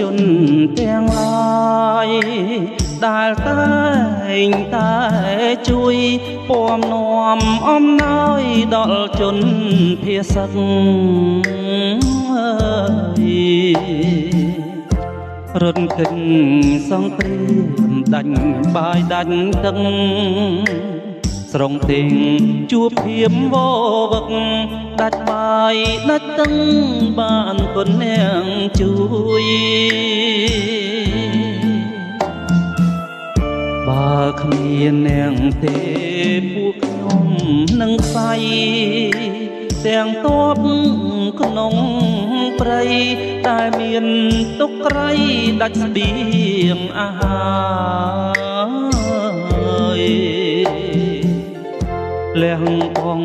ជនទាំងឡាយដែលតែងតែជួយពំនាំអំណោយដល់ជនភាសឹករត់គិនសង្គ្រាមដាច់បាយដាច់ទឹកស្រងទិញជួបភៀមវវឹកដាច់បាយដាច់ទឹកបានគុណនាងជួយបើគ្មាននាងទេពួកខ្ញុំនឹងខ្សែទាំងតបក្នុងព្រៃតែមានទុកក្រៃដាច់ស្បៀងអាហារលះបង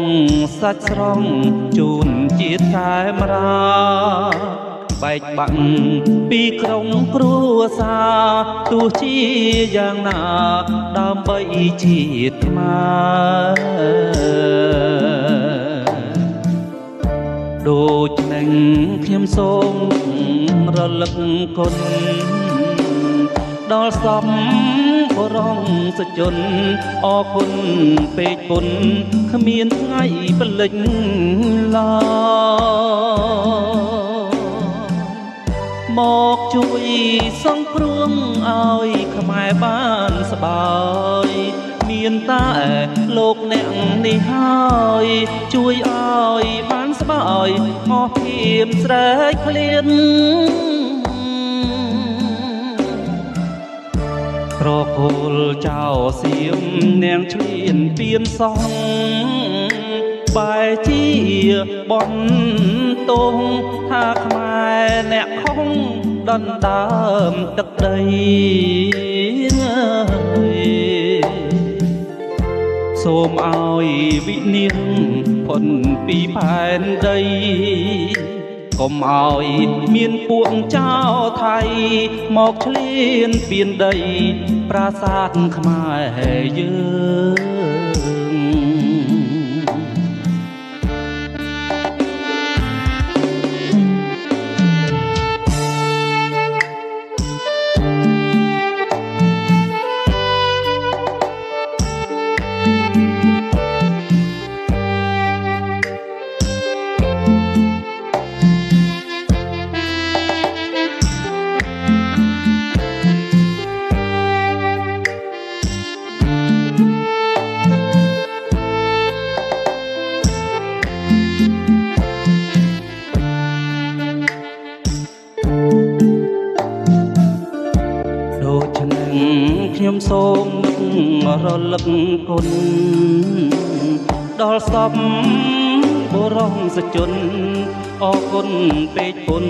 សាច់ស្រង់ជូនជាតិកែមរាបែកបាក់ពីក្រុងគ្រួសារទោះជាយ៉ាងណាដើម្បីជាតិខ្មែរដូចនឹងខ្ញុំសូមរលឹកគុណដល់សំបរងសជនអរគុណពេកពុនគ្មានថ្ងៃបលិចឡើមកជួយសង្គ្រោះឲ្យខ្មែរបានសបាយមានតែលោកអ្នកនេះហើយជួយឲ្យបានស្បាយអស់ភៀមស្រែកឃ្លានក្រគល់ចៅសៀមនាងឆ្លៀនពៀនសងបែជាបនតងថាខ្មែរអ្នកខំដណ្ដើមទឹកដីសូមឲ្យវិនាងផុតពីផែនដីកុំឲ្យមានពួកចៅថៃមកឆ្លៀនពៀនដីប្រាសាទខ្មែរយើងខ្ញុំសូមនឹករលឹកគុណដល់សំបរងសជនអរគុណពេកពុន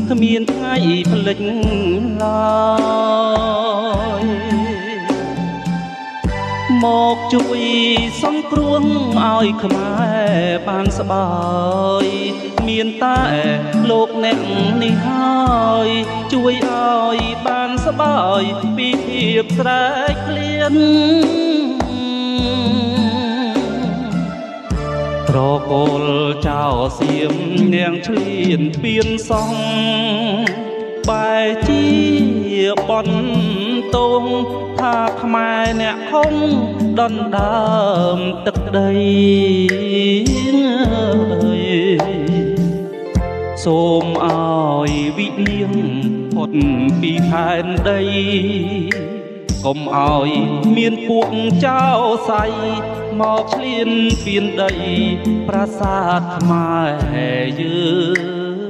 គ្មានថ្ងៃផ្លិចឡើយមកជួយសង្គ្រោះឲ្យខ្មែរបានស្បាយមានតែលោកអ្នកនេះហើយជួយឲ្យបានស្បាយពីភាពស្រែកឃ្លានក្រគល់ចៅសៀមនាងឆ្លៀនពៀនសងបែជាបនតងថាខ្មែរអ្នកខំដណ្ដើមទឹកដីសូមឲ្យវិនាងផុតពីផែនដីកុំឲ្យមានពួកចៅសៃមកឆ្លៀនពៀនដីប្រាសាទខ្មែរយើង